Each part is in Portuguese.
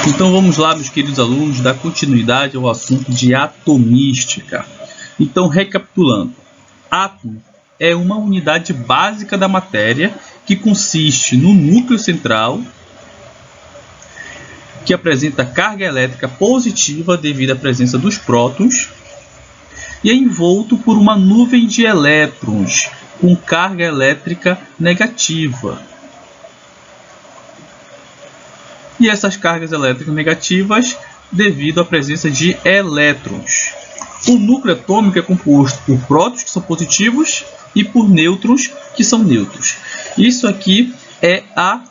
Então vamos lá, meus queridos alunos, dar continuidade ao assunto de atomística. Então, recapitulando, átomo é uma unidade básica da matéria que consiste no núcleo central, que apresenta carga elétrica positiva devido à presença dos prótons, e é envolto por uma nuvem de elétrons com carga elétrica negativa. E essas cargas elétricas negativas devido à presença de elétrons. O núcleo atômico é composto por prótons, que são positivos, e por nêutrons, que são neutros. Isso aqui é a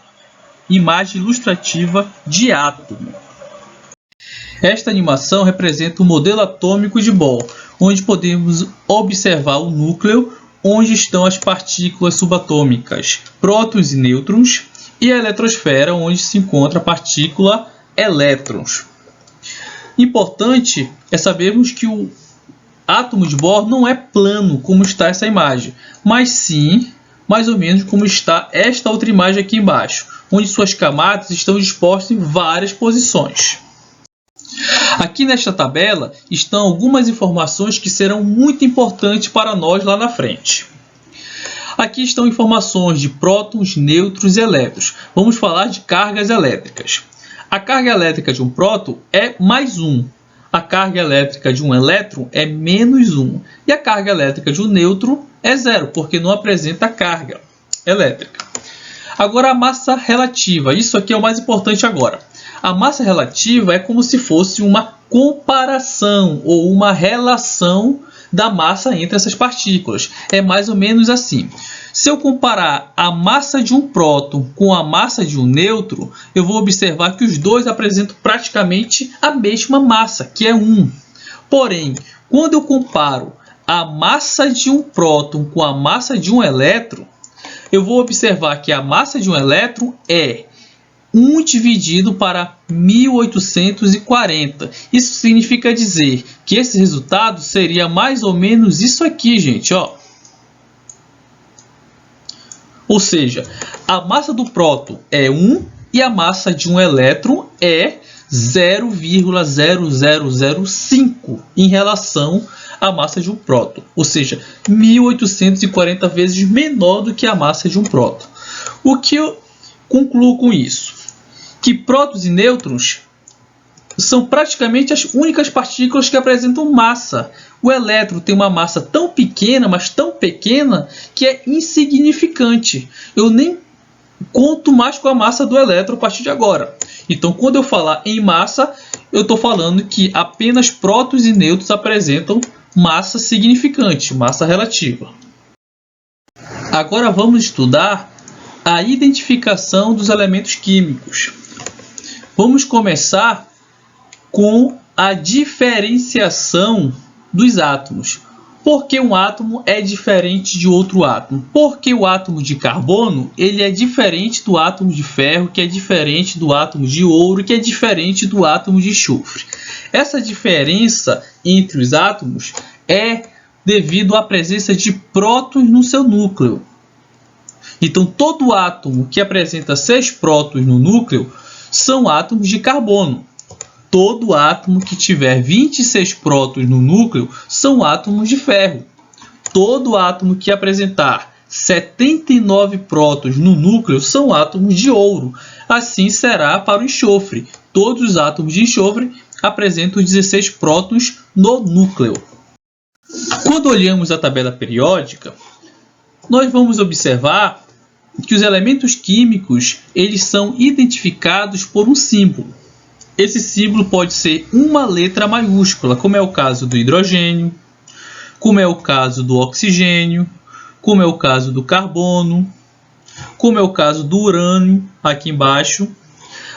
imagem ilustrativa de átomo. Esta animação representa o modelo atômico de Bohr, onde podemos observar o núcleo, onde estão as partículas subatômicas, prótons e nêutrons, e a eletrosfera, onde se encontra a partícula elétrons. Importante é sabermos que o átomo de Bohr não é plano, como está essa imagem, mas sim, mais ou menos como está esta outra imagem aqui embaixo, onde suas camadas estão dispostas em várias posições. Aqui nesta tabela estão algumas informações que serão muito importantes para nós lá na frente. Aqui estão informações de prótons, nêutrons e elétrons. Vamos falar de cargas elétricas. A carga elétrica de um próton é mais 1. A carga elétrica de um elétron é menos 1. E a carga elétrica de um nêutron é 0, porque não apresenta carga elétrica. Agora a massa relativa. Isso aqui é o mais importante agora. A massa relativa é como se fosse uma comparação ou uma relação da massa entre essas partículas. É mais ou menos assim. Se eu comparar a massa de um próton com a massa de um nêutron, eu vou observar que os dois apresentam praticamente a mesma massa, que é 1. Porém, quando eu comparo a massa de um próton com a massa de um elétron, eu vou observar que a massa de um elétron é 1 dividido para 1840. Isso significa dizer que esse resultado seria mais ou menos isso aqui, gente, ó. Ou seja, a massa do próton é 1 e a massa de um elétron é 0,0005 em relação à massa de um próton. Ou seja, 1840 vezes menor do que a massa de um próton. O que eu concluo com isso? Que prótons e nêutrons são praticamente as únicas partículas que apresentam massa. O elétron tem uma massa tão pequena, mas tão pequena, que é insignificante. Eu nem conto mais com a massa do elétron a partir de agora. Então, quando eu falar em massa, eu estou falando que apenas prótons e nêutrons apresentam massa significante, massa relativa. Agora vamos estudar a identificação dos elementos químicos. Vamos começar com a diferenciação dos átomos. Por que um átomo é diferente de outro átomo? Porque o átomo de carbono ele é diferente do átomo de ferro, que é diferente do átomo de ouro, que é diferente do átomo de enxofre. Essa diferença entre os átomos é devido à presença de prótons no seu núcleo. Então, todo átomo que apresenta 6 prótons no núcleo são átomos de carbono. Todo átomo que tiver 26 prótons no núcleo são átomos de ferro. Todo átomo que apresentar 79 prótons no núcleo são átomos de ouro. Assim será para o enxofre. Todos os átomos de enxofre apresentam 16 prótons no núcleo. Quando olhamos a tabela periódica, nós vamos observar que os elementos químicos eles são identificados por um símbolo. Esse símbolo pode ser uma letra maiúscula, como é o caso do hidrogênio, como é o caso do oxigênio, como é o caso do carbono, como é o caso do urânio, aqui embaixo.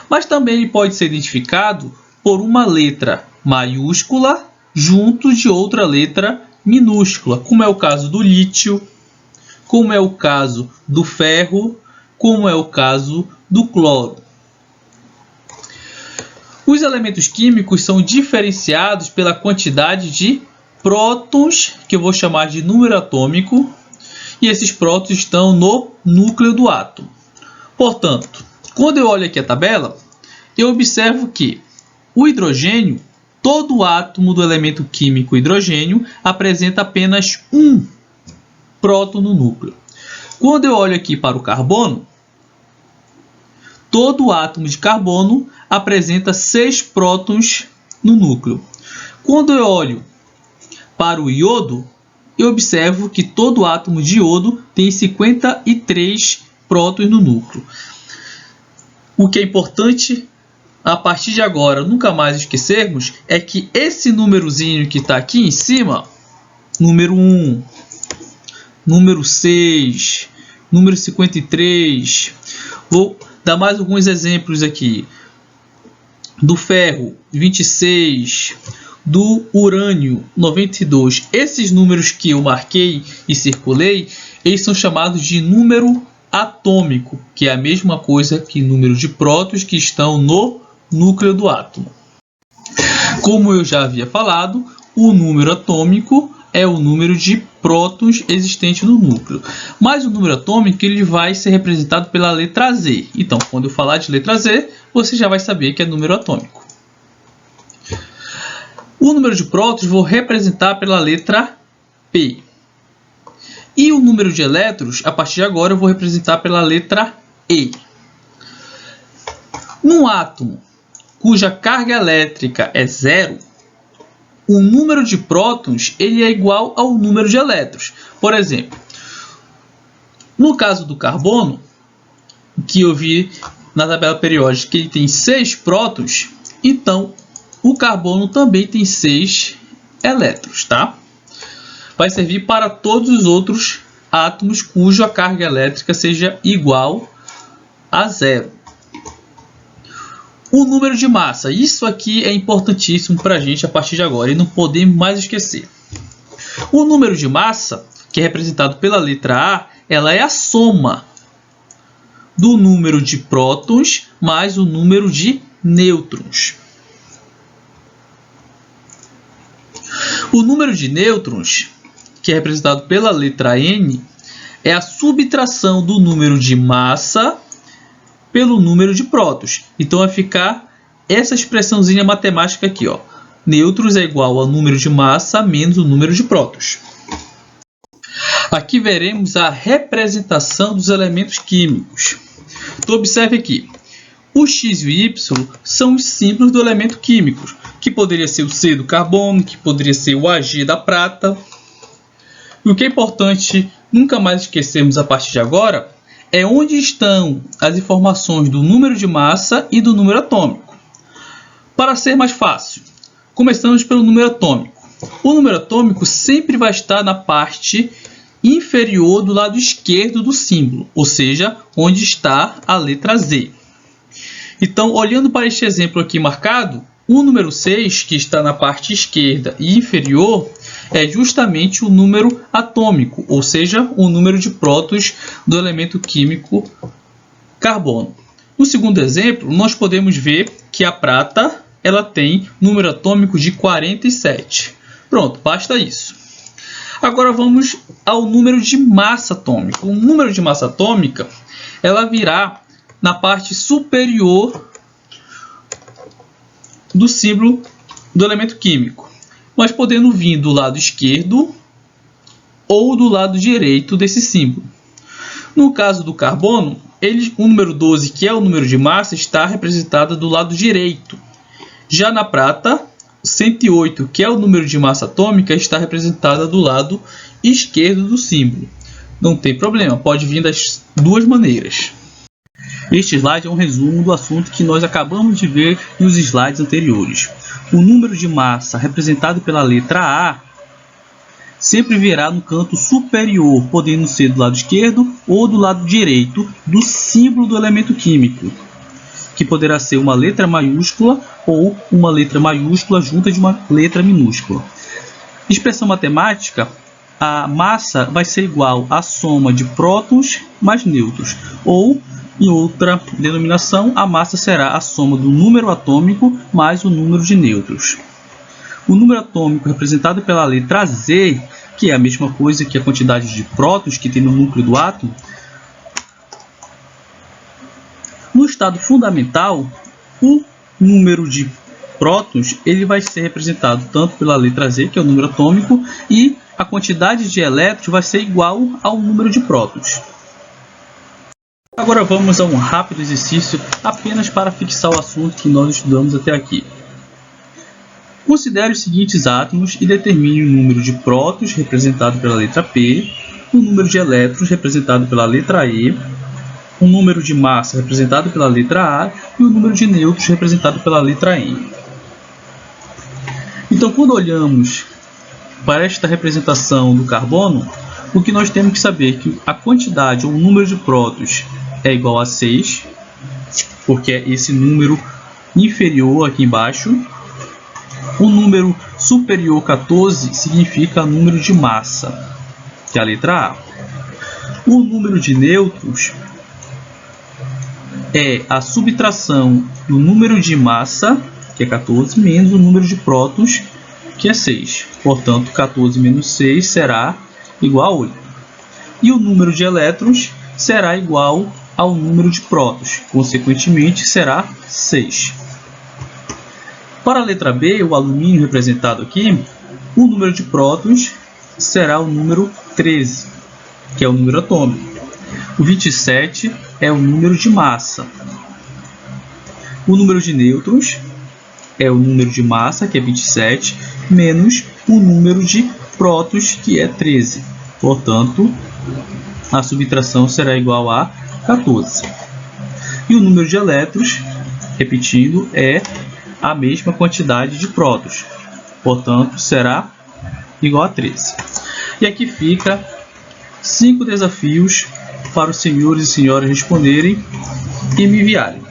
Mas também ele pode ser identificado por uma letra maiúscula junto de outra letra minúscula, como é o caso do lítio, como é o caso do ferro, como é o caso do cloro. Os elementos químicos são diferenciados pela quantidade de prótons, que eu vou chamar de número atômico, e esses prótons estão no núcleo do átomo. Portanto, quando eu olho aqui a tabela, eu observo que o hidrogênio, todo átomo do elemento químico hidrogênio, apresenta apenas um próton no núcleo. Quando eu olho aqui para o carbono, todo átomo de carbono apresenta 6 prótons no núcleo. Quando eu olho para o iodo, eu observo que todo átomo de iodo tem 53 prótons no núcleo. O que é importante, a partir de agora, nunca mais esquecermos, é que esse númerozinho que está aqui em cima, número 1, número 6, número 53, vou dar mais alguns exemplos aqui. Do ferro, 26, do urânio, 92. Esses números que eu marquei e circulei, eles são chamados de número atômico, que é a mesma coisa que número de prótons que estão no núcleo do átomo. Como eu já havia falado, o número atômico é o número de prótons existente no núcleo. Mas o número atômico ele vai ser representado pela letra Z. Então, quando eu falar de letra Z, você já vai saber que é número atômico. O número de prótons vou representar pela letra P. E o número de elétrons, a partir de agora, eu vou representar pela letra E. Num átomo cuja carga elétrica é 0, o número de prótons ele é igual ao número de elétrons. Por exemplo, no caso do carbono, que eu vi na tabela periódica que ele tem 6 prótons, então o carbono também tem 6 elétrons, tá? Vai servir para todos os outros átomos cuja carga elétrica seja igual a 0. O número de massa, isso aqui é importantíssimo para a gente a partir de agora e não podemos mais esquecer. O número de massa, que é representado pela letra A, ela é a soma do número de prótons mais o número de nêutrons. O número de nêutrons, que é representado pela letra N, é a subtração do número de massa pelo número de prótons. Então vai ficar essa expressãozinha matemática aqui, ó. Nêutrons é igual ao número de massa menos o número de prótons. Aqui veremos a representação dos elementos químicos. Então observe aqui. O X e o Y são os símbolos do elemento químico, que poderia ser o C do carbono, que poderia ser o Ag da prata. E o que é importante nunca mais esquecermos a partir de agora é onde estão as informações do número de massa e do número atômico. Para ser mais fácil, começamos pelo número atômico. O número atômico sempre vai estar na parte inferior do lado esquerdo do símbolo, ou seja, onde está a letra Z. Então, olhando para este exemplo aqui marcado, o número 6, que está na parte esquerda e inferior, é justamente o número atômico, ou seja, o número de prótons do elemento químico carbono. No segundo exemplo, nós podemos ver que a prata ela tem número atômico de 47. Pronto, basta isso. Agora vamos ao número de massa atômica. O número de massa atômica ela virá na parte superior do símbolo do elemento químico, mas podendo vir do lado esquerdo ou do lado direito desse símbolo. No caso do carbono, o número 12, que é o número de massa, está representado do lado direito. Já na prata, 108, que é o número de massa atômica, está representada do lado esquerdo do símbolo. Não tem problema, pode vir das duas maneiras. Este slide é um resumo do assunto que nós acabamos de ver nos slides anteriores. O número de massa representado pela letra A sempre virá no canto superior, podendo ser do lado esquerdo ou do lado direito do símbolo do elemento químico, que poderá ser uma letra maiúscula ou uma letra maiúscula junto de uma letra minúscula. Expressão matemática, a massa vai ser igual à soma de prótons mais nêutrons, ou em outra denominação, a massa será a soma do número atômico mais o número de nêutrons. O número atômico representado pela letra Z, que é a mesma coisa que a quantidade de prótons que tem no núcleo do átomo. No estado fundamental, O número de prótons ele vai ser representado tanto pela letra Z, que é o número atômico, e a quantidade de elétrons vai ser igual ao número de prótons. Agora vamos a um rápido exercício apenas para fixar o assunto que nós estudamos até aqui. Considere os seguintes átomos e determine o número de prótons representado pela letra P, o número de elétrons representado pela letra E, o número de massa representado pela letra A e o número de nêutrons representado pela letra N. Então, quando olhamos para esta representação do carbono, o que nós temos que saber é que a quantidade ou o número de prótons é igual a 6, porque é esse número inferior aqui embaixo. O número superior 14 significa número de massa, que é a letra A. O número de nêutrons é a subtração do número de massa, que é 14, menos o número de prótons, que é 6. Portanto, 14 menos 6 será igual a 8. E o número de elétrons será igual ao número de prótons, consequentemente será 6. Para a letra B, o alumínio representado aqui, o número de prótons será o número 13, que é o número atômico. O 27 é o número de massa. O número de nêutrons é o número de massa, que é 27, menos o número de prótons, que é 13. Portanto, a subtração será igual a 14. E o número de elétrons, repetindo, é a mesma quantidade de prótons. Portanto, será igual a 13. E aqui fica 5 desafios para os senhores e senhoras responderem e me enviarem.